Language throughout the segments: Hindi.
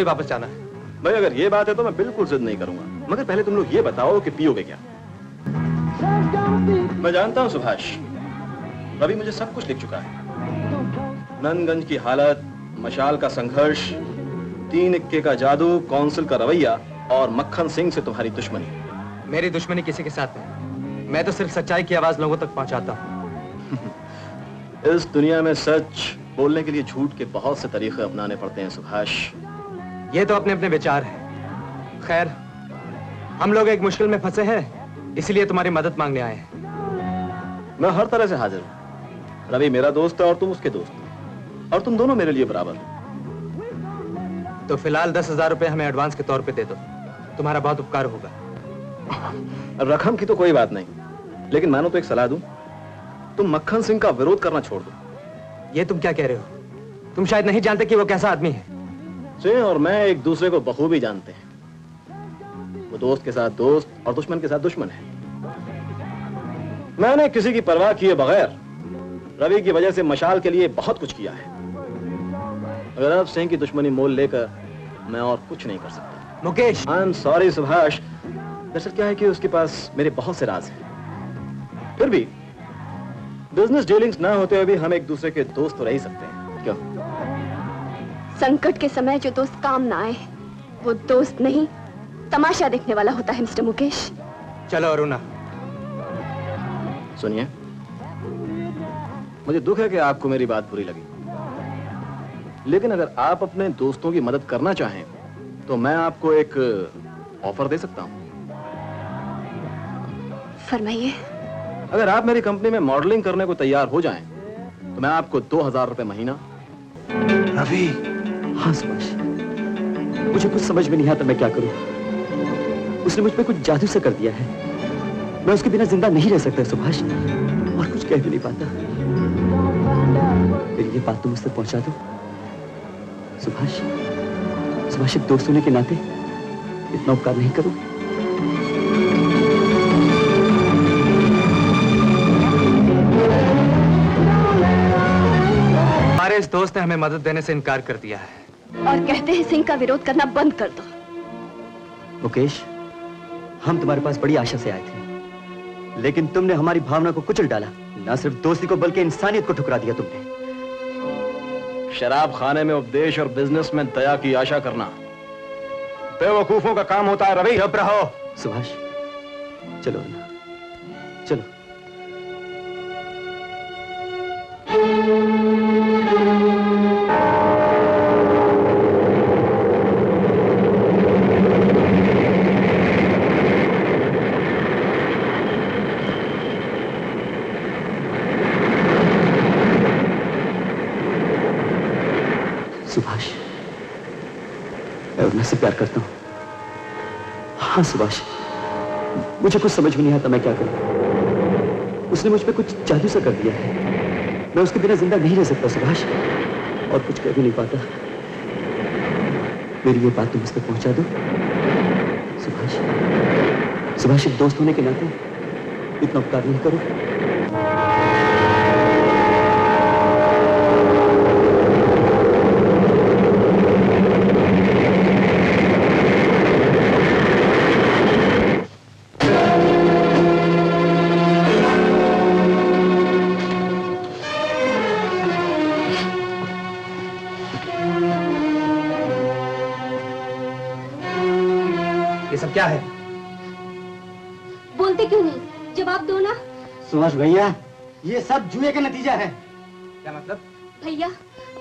वापस जाना है। भाई अगर ये बात है तो मैं बिल्कुल जिद नहीं करूंगा, मगर पहले तुम लोग ये बताओ कि पियोगे क्या? मैं जानता हूं सुभाष, रवि मुझे सब कुछ लिख चुका है। नंदगंज की हालत, मशाल का संघर्ष, 3 इक्के का जादू, कौंसिल का रवैया और मक्खन सिंह से तुम्हारी दुश्मनी। मेरी दुश्मनी किसी के साथ नहीं, मैं तो सिर्फ सच्चाई की आवाज लोगों तक पहुंचाता हूं। इस दुनिया में सच बोलने के लिए झूठ के बहुत से तरीके अपनाने पड़ते हैं सुभाष। ये तो अपने अपने विचार हैं। खैर, हम लोग एक मुश्किल में फंसे हैं, इसलिए तुम्हारी मदद मांगने आए हैं। मैं हर तरह से हाजिर हूं। रवि मेरा दोस्त है और तुम उसके दोस्त हो, और तुम दोनों मेरे लिए बराबर हो। तो फिलहाल 10,000 रुपए हमें एडवांस के तौर पे दे दो, तुम्हारा बहुत उपकार होगा। रकम की तो कोई बात नहीं, लेकिन मानो तो एक सलाह दूं, तुम मक्खन सिंह का विरोध करना छोड़ दो। ये तुम क्या कह रहे हो? तुम शायद नहीं जानते कि वो कैसा आदमी है। सिंह और मैं एक दूसरे को बखूबी जानते हैं। वो दोस्त के साथ दोस्त और दुश्मन के साथ दुश्मन है। मैंने किसी की परवाह किए बगैर रवि की वजह से मशाल के लिए बहुत कुछ किया है। अगर अब सिंह की दुश्मनी मोल लेकर मैं और कुछ नहीं कर सकता। Mukesh, I am sorry Subhash. दरअसल क्या है कि उसके पास मेरे बहुत से राज हैं। फिर भी बिजनेस डीलिंग्स ना होते हुए भी हम एक दूसरे के दोस्त तो रह ही सकते हैं, क्यों? संकट के समय जो दोस्त काम ना आए, वो दोस्त नहीं, तमाशा देखने वाला होता है मिस्टर मुकेश। चलो अरुणा। सुनिए, मुझे दुख है कि आपको मेरी बात बुरी लगी, लेकिन अगर आप अपने दोस्तों की मदद करना चाहें तो मैं आपको एक ऑफर दे सकता हूं। फरमाइए। अगर आप मेरी कंपनी में मॉडलिंग करने को तैयार हो जाएं, तो मैं आपको 2,000 रुपए महीना। रवि। हाँ सुभाष, मुझे कुछ समझ में नहीं आता मैं क्या करूं। उसने मुझ पे कुछ जादू सा कर दिया है। मैं उसके बिना जिंदा नहीं रह सकता सुभाष, और कुछ कह भी नहीं पाता। मेरी ये बात तुम मुझ तक पहुंचा दो सुभाष। सुभाष, एक दोस्त होने के नाते इतना उपकार नहीं करो। हमारे इस दोस्त ने हमें मदद देने से इनकार कर दिया है और कहते हैं सिंह का विरोध करना बंद कर दो। मुकेश, हम तुम्हारे पास बड़ी आशा से आए थे, लेकिन तुमने हमारी भावना को कुचल डाला। ना सिर्फ दोस्ती को बल्कि इंसानियत को ठुकरा दिया तुमने। शराब खाने में उपदेश और बिजनेस में दया की आशा करना बेवकूफों का काम होता है। रवि, चुप रहो। सुभाष, चलो ना, चलो। सुभाष, मैं अरुणा से प्यार करता हूं। हाँ सुभाष, मुझे कुछ समझ में नहीं आता मैं क्या करूं। उसने मुझ पे कुछ जादू सा कर दिया है। मैं उसके बिना जिंदा नहीं रह सकता सुभाष, और कुछ कह भी नहीं पाता। मेरी ये बात तुम उस तक पहुंचा दो सुभाष। सुभाष, एक दोस्त होने के नाते इतना उपकार नहीं करो। ये सब क्या है? बोलते क्यों नहीं? जवाब दो ना। सुभाष भैया, ये सब जुए का नतीजा है। क्या मतलब? भैया,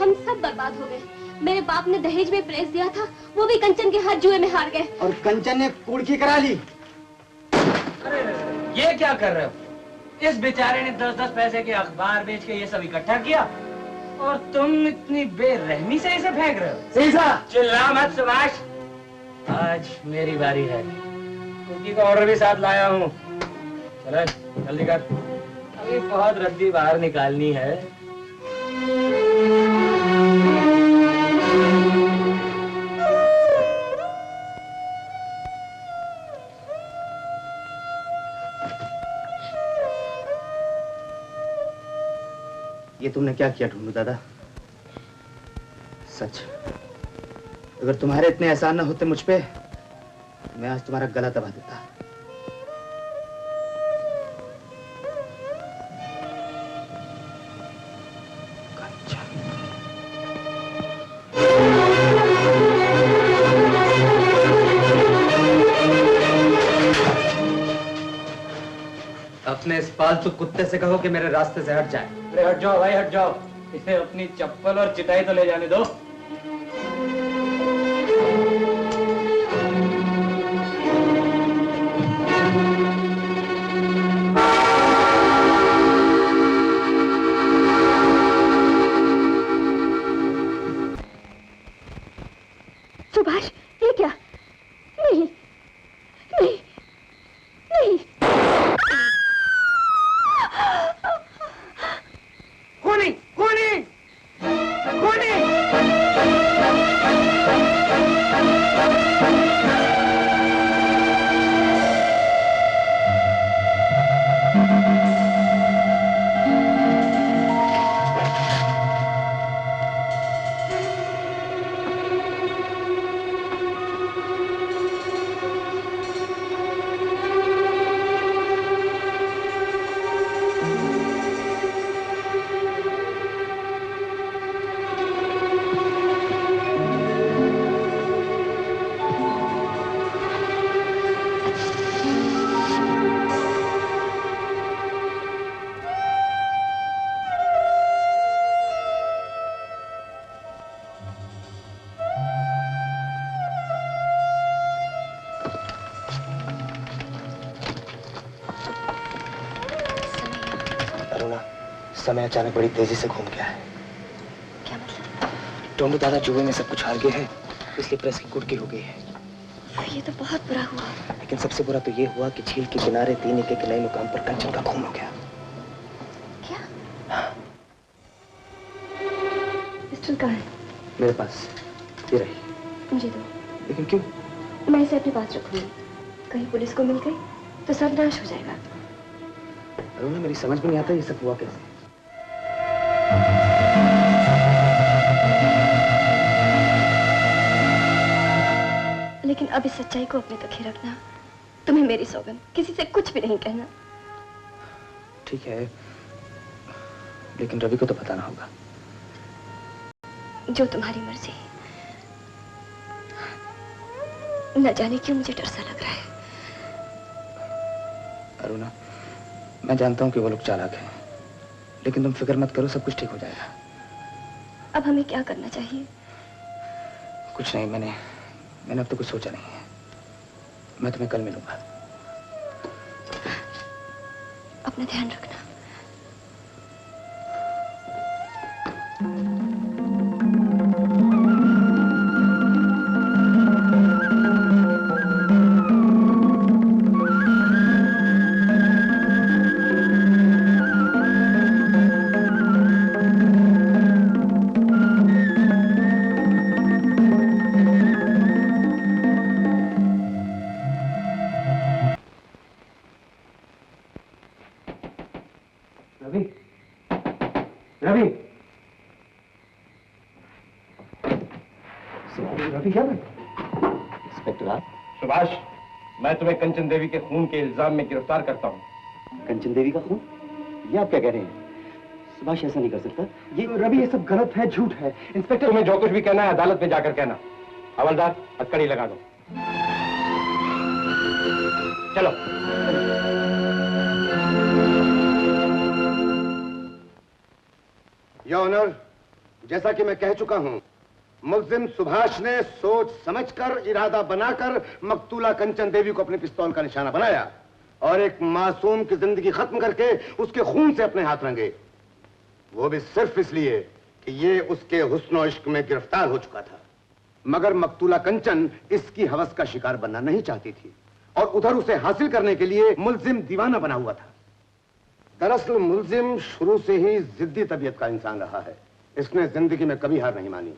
हम सब बर्बाद हो गए। मेरे बाप ने दहेज में प्रेस दिया था, वो भी कंचन के हाथ जुए में हार गए। और कंचन ने कुड़की करा ली। ये क्या कर रहे हो? इस बेचारे ने 10-10 पैसे के अखबार बेच के ये सब इकट्ठा किया, और तुम इतनी बेरहमी से इसे फेंक रहे हो। सीसा, चिल्ला मत सुभाष। आज मेरी बारी है। कुकी का ऑर्डर भी साथ लाया हूँ। चल जल्दी कर, अभी बहुत रद्दी बाहर निकालनी है। ये तुमने क्या किया ढूंढू दादा? सच, अगर तुम्हारे इतने एहसान न होते मुझ पे, मैं आज तुम्हारा गला दबा देता। अपने इस पालतू कुत्ते से कहो कि मेरे रास्ते से हट जाए। अरे हट जाओ भाई, हट जाओ। इसे अपनी चप्पल और चिटाई तो ले जाने दो। सुभाष, ये क्या? नहीं, नहीं, नहीं। खूनी, खूनी, खूनी। समय अचानक बड़ी तेजी से घूम गया है। क्या मतलब? टोंडू दादा जुए में सब कुछ हार गए हैं, इसलिए प्रेस की कुर्की हो गई है। ये तो बहुत बुरा हुआ। लेकिन सबसे बुरा तो ये हुआ कि झील के किनारे 3 एकड़ के नए मुकाम पर कंचन का खून हो गया। क्या? पिस्टल कहाँ है? मेरे पास ये रही। मुझे दो। लेकिन क्यों? मैं इसे अपने पास रखूंगी। कहीं पुलिस को मिल गई तो सर्वनाश हो जाएगा। अरुणा, मेरी समझ में नहीं आता ये सब हुआ कैसे। लेकिन अब इस सच्चाई को अपने तक ही रखना। तुम्हें मेरी सौगंध, किसी से कुछ भी नहीं कहना। ठीक है, लेकिन रवि को तो बताना होगा। जो तुम्हारी मर्जी। न जाने क्यों मुझे डर सा लग रहा है। अरुणा, मैं जानता हूँ कि वो लोग चालाक हैं, लेकिन तुम फिक्र मत करो, सब कुछ ठीक हो जाएगा। अब हमें क्या करना चाहिए? कुछ नहीं, मैंने अब तो कुछ सोचा नहीं है। मैं तुम्हें कल मिलूंगा। अपना ध्यान रखना। सुभाष, मैं तुम्हें कंचन देवी के खून के इल्जाम में गिरफ्तार करता हूँ। कंचन देवी का खून? ये आप क्या कह रहे हैं? सुभाष ऐसा नहीं कर सकता। ये रवि, ये सब गलत है, झूठ है। इंस्पेक्टर, तुम्हें जो कुछ भी कहना है अदालत में जाकर कहना। हवलदार, हथकड़ी लगा दो। चलो। योर ऑनर, जैसा कि मैं कह चुका हूं, मुल्जिम सुभाष ने सोच समझकर, इरादा बनाकर मकतूला कंचन देवी को अपने पिस्तौल का निशाना बनाया और एक मासूम की जिंदगी खत्म करके उसके खून से अपने हाथ रंगे। वो भी सिर्फ इसलिए कि ये उसके हुस्न और इश्क में गिरफ्तार हो चुका था। मगर मकतूला कंचन इसकी हवस का शिकार बनना नहीं चाहती थी और उधर उसे हासिल करने के लिए मुल्जिम दीवाना बना हुआ था। दरअसल मुल्जिम शुरू से ही जिद्दी तबीयत का इंसान रहा है। इसने जिंदगी में कभी हार नहीं मानी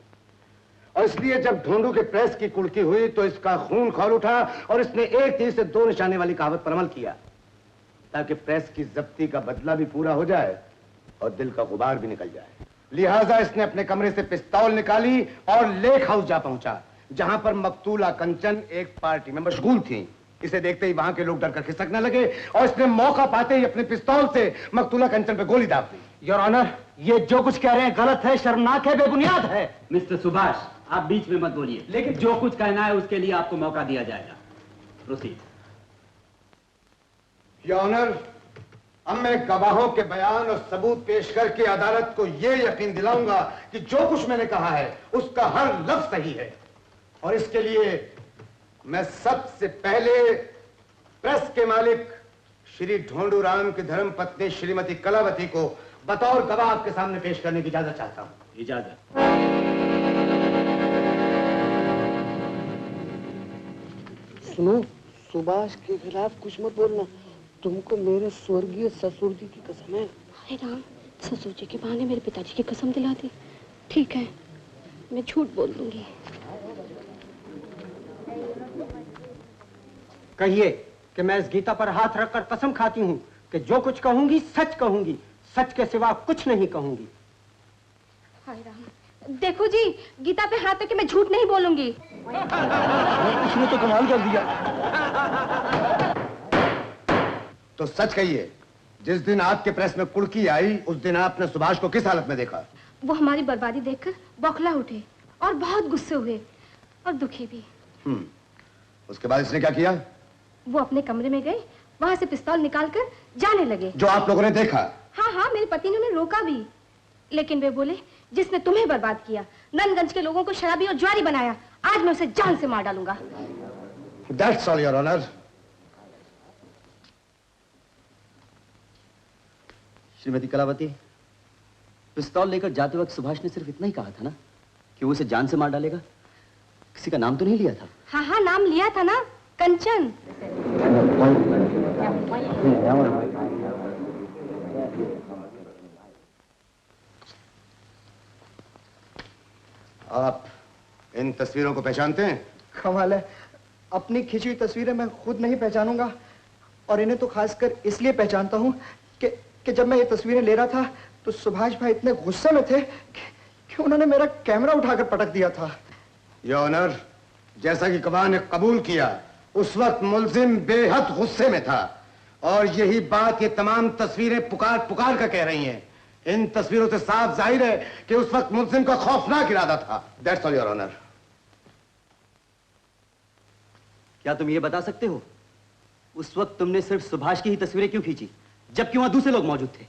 और इसलिए जब ढोंडू के प्रेस की कुड़की हुई तो इसका खून खौल उठा और इसने एक तीर से 2 निशाने वाली कहावत पर अमल किया ताकि प्रेस की जब्ती का बदला भी पूरा हो जाए और दिल का गुबार भी निकल जाए। लिहाजा इसने अपने कमरे से पिस्तौल निकाली और लेक हाउस जा पहुंचा, जहां पर मकतूला कंचन एक पार्टी में मशगूल थी। इसे देखते ही वहां के लोग डरकर खिसकने लगे और इसने मौका पाते ही अपने पिस्तौल से मकतूला कंचन पे गोली दाग दी। योर ऑनर, ये जो कुछ कह रहे हैं गलत है, शर्मनाक है, बेबुनियाद है। मिस्टर सुभाष, आप बीच में मत बोलिए, लेकिन जो कुछ कहना है उसके लिए आपको मौका दिया जाएगा। प्रोसीड। योर ऑनर, अब मैं गवाहों के बयान और सबूत पेश करके अदालत को यह यकीन दिलाऊंगा कि जो कुछ मैंने कहा है उसका हर लफ्ज सही है। और इसके लिए मैं सबसे पहले प्रेस के मालिक श्री ढोंडूराम की धर्मपत्नी श्रीमती कलावती को बतौर गवाह आपके सामने पेश करने की इजाजत चाहता हूं। इजाजत। सुनो, सुभाष के खिलाफ कुछ मत बोलना। तुमको मेरे स्वर्गीय ससुर जी की कसम है। हाय राम, ससुर जी के बहाने मेरे पिताजी की कसम दिला दी। ठीक है, मैं झूठ बोल दूंगी। कहिए कि मैं इस गीता पर हाथ रखकर कसम खाती हूँ कि जो कुछ कहूंगी सच कहूंगी, सच के सिवा कुछ नहीं कहूंगी। हाय राम, देखो जी, गीता पे हाथ रख के मैं झूठ नहीं बोलूंगी। इसने तो कमाल कर दिया। तो सच कहिए, जिस दिन आपके प्रेस में कुड़की आई उस दिन आपने सुभाष को किस हालत में देखा? वो हमारी बर्बादी देखकर बौखला उठे और बहुत गुस्से हुए और दुखी भी। उसके बाद इसने क्या किया? वो अपने कमरे में गए, वहां से पिस्तौल निकालकर जाने लगे। जो आप लोगों ने देखा? हाँ हाँ, मेरे पति ने उन्हें रोका भी, लेकिन वे बोले जिसने तुम्हें बर्बाद किया, नंदगंज के लोगों को शराबी और जुआरी बनाया, आज मैं उसे जान से मार डालूंगा। That's all, Your Honor. Shrimati Kalavati, पिस्तौल लेकर जाते वक्त सुभाष ने सिर्फ इतना ही कहा था ना कि वो उसे जान से मार डालेगा? किसी का नाम तो नहीं लिया था? हाँ हाँ, नाम लिया था ना, कंचन। आप इन तस्वीरों को पहचानते हैं? कमाल है, अपनी खींची हुई तस्वीरें मैं खुद नहीं पहचानूंगा, और इन्हें तो खासकर इसलिए पहचानता हूं कि जब मैं ये तस्वीरें ले रहा था तो सुभाष भाई इतने गुस्से में थे कि उन्होंने मेरा कैमरा उठाकर पटक दिया था। योर ऑनर, जैसा कि गवाह ने कबूल किया, उस वक्त मुलजिम बेहद गुस्से में था, और यही बात ये तमाम तस्वीरें पुकार पुकार कर कह रही हैं। इन तस्वीरों से साफ जाहिर है कि उस वक्त मुलजिम का खौफनाक इरादा था। That's all your honour. क्या तुम ये बता सकते हो उस वक्त तुमने सिर्फ सुभाष की ही तस्वीरें क्यों खींची, जबकि वहां दूसरे लोग मौजूद थे?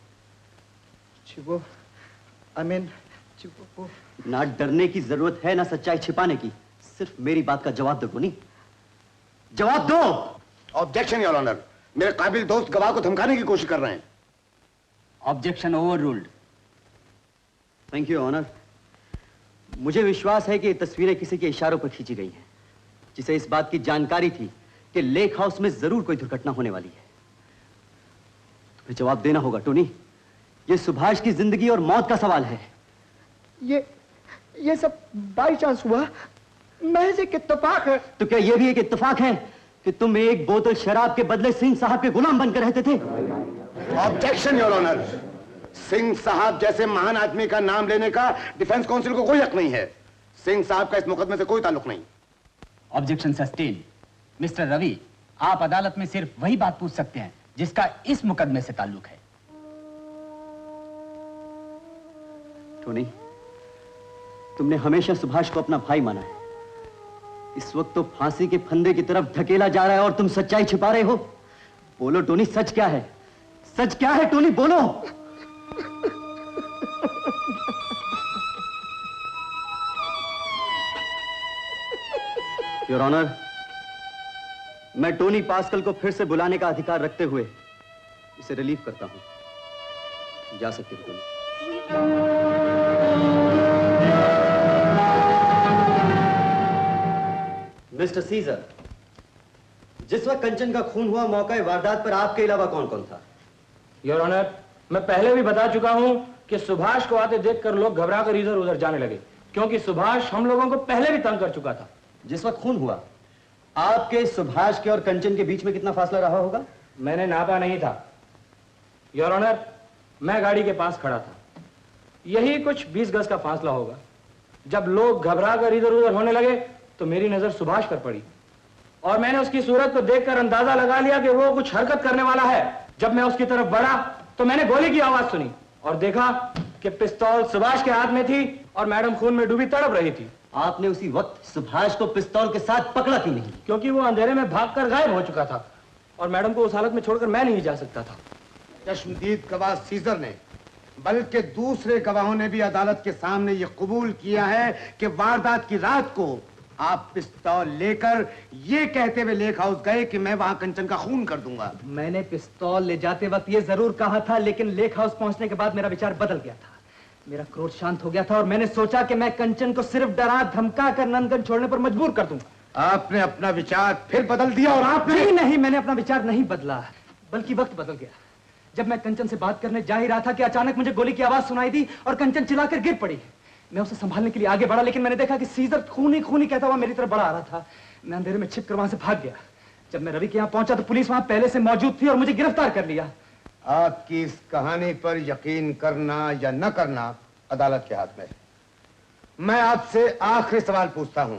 ना डरने की जरूरत है, ना सच्चाई छिपाने की। सिर्फ मेरी बात का जवाब दो टोनी, जवाब दो। ऑब्जेक्शन योर ऑनर, मेरे काबिल दोस्त गवाह को धमकाने की कोशिश कर रहे हैं। Objection overruled. Thank you honour. मुझे विश्वास है कि ये तस्वीरें किसी के इशारों पर खींची गई हैं, जिसे इस बात की जानकारी थी कि लेक हाउस में जरूर कोई दुर्घटना होने वाली है। तुम्हें जवाब देना होगा टोनी, ये सुभाष की जिंदगी और मौत का सवाल है। ये सब बाई चांस हुआ, महज एक इत्तेफाक है। तो क्या ये भी एक इत्तेफाक है कि तुम एक बोतल शराब के बदले सिंह साहब के गुलाम बनकर रहते थे? ऑब्जेक्शन योर ऑनर, सिंह साहब जैसे महान आदमी का नाम लेने का डिफेंस काउंसिल को कोई हक नहीं है। सिंह साहब का इस मुकदमे से कोई ताल्लुक नहीं। Objection sustain. मिस्टर रवि, आप अदालत में सिर्फ वही बात पूछ सकते हैं जिसका इस मुकदमे से ताल्लुक है। टोनी, तुमने हमेशा सुभाष को अपना भाई माना है। इस वक्त तो फांसी के फंदे की तरफ धकेला जा रहा है और तुम सच्चाई छिपा रहे हो। बोलो टोनी, सच क्या है? सच क्या है टोनी, बोलो। योर ऑनर, मैं टोनी पास्कल को फिर से बुलाने का अधिकार रखते हुए इसे रिलीव करता हूं। जा सकते हो टोनी। मिस्टर सीजर, जिस वक्त कंचन का खून हुआ, मौका वारदात पर आपके अलावा कौन कौन था? योर ऑनर, मैं पहले भी बता चुका हूं कि सुभाष को आते देखकर लोग घबराकर इधर उधर जाने लगे, क्योंकि सुभाष हम लोगों को पहले भी तंग कर चुका था। जिस वक्त खून हुआ, आपके, सुभाष के और कंचन के बीच में कितना फासला रहा होगा? मैंने नापा नहीं था। योर ऑनर, मैं गाड़ी के पास खड़ा था। यही कुछ 20 गज का फासला होगा। जब लोग घबरा कर इधर उधर होने लगे तो मेरी नजर सुभाष पर पड़ी और मैंने उसकी सूरत को देखकर अंदाजा लगा लिया कि वो कुछ हरकत करने वाला है। जब मैं उसकी तरफ बढ़ा तो मैंने गोली की आवाज सुनी और देखा कि पिस्तौल सुभाष के हाथ में थी और मैडम खून में डूबी तड़प रही थी। आपने उसी वक्त सुभाष को पिस्तौल के साथ पकड़ा क्यों नहीं? क्योंकि वो अंधेरे में भागकर गायब हो चुका था और मैडम को उस हालत में छोड़कर मैं नहीं जा सकता था। चश्मदीद गवाह सीजर ने बल्कि दूसरे गवाहों ने भी अदालत के सामने ये कबूल किया है कि वारदात की रात को आप पिस्तौल लेकर ये कहते हुए लेक हाउस गए कि मैं वहां कंचन का खून कर दूंगा। मैंने पिस्तौल ले जाते वक्त ये जरूर कहा था, लेकिन लेक हाउस पहुंचने के बाद मेरा विचार बदल गया था। मेरा क्रोध शांत हो गया था और मैंने सोचा कि मैं कंचन को सिर्फ डरा धमका कर नंदगंज छोड़ने पर मजबूर कर दूंगा। आपने अपना विचार फिर बदल दिया और आपने नहीं, मैंने अपना विचार नहीं बदला, बल्कि वक्त बदल गया। जब मैं कंचन से बात करने जा ही रहा था कि अचानक मुझे गोली की आवाज सुनाई दी और कंचन चिल्लाकर गिर पड़ी। मैं उसे संभालने के लिए आगे बढ़ा, लेकिन मैंने देखा कि सीजर खूनी खूनी कहता हुआ मेरी तरफ बढ़ा आ रहा था। मैं अंधेरे में छिपकर वहां से भाग गया। जब मैं रवि के यहाँ पहुंचा तो पुलिस वहां पहले से मौजूद थी और मुझे गिरफ्तार कर लिया। आपकी इस कहानी पर यकीन करना या न करना अदालत के हाथ में है। मैं आपसे आखिरी सवाल पूछता हूं,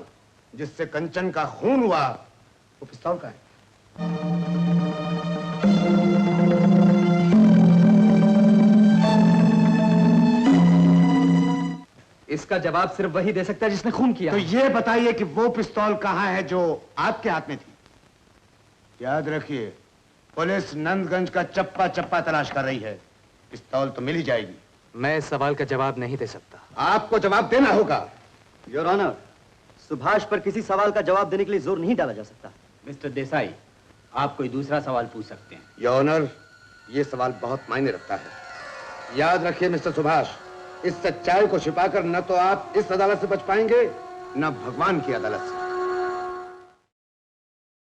जिससे कंचन का खून हुआ वो पिस्तौल का है? इसका जवाब सिर्फ वही दे सकता है जिसने खून किया। तो ये बताइए कि वो पिस्तौल कहां है जो आपके हाथ में थी? याद रखिए, पुलिस नंदगंज का चप्पा चप्पा तलाश कर रही है। पिस्तौल तो मिल ही जाएगी। मैं इस सवाल का जवाब नहीं दे सकता। आपको जवाब देना होगा। योर ऑनर, सुभाष पर किसी सवाल का जवाब देने के लिए जोर नहीं डाला जा सकता। मिस्टर देसाई, आप कोई दूसरा सवाल पूछ सकते हैं। योर ऑनर, ये सवाल बहुत मायने रखता है। याद रखिए मिस्टर सुभाष, इस सच्चाई को छिपाकर न तो आप इस अदालत से बच पाएंगे न भगवान की अदालत से।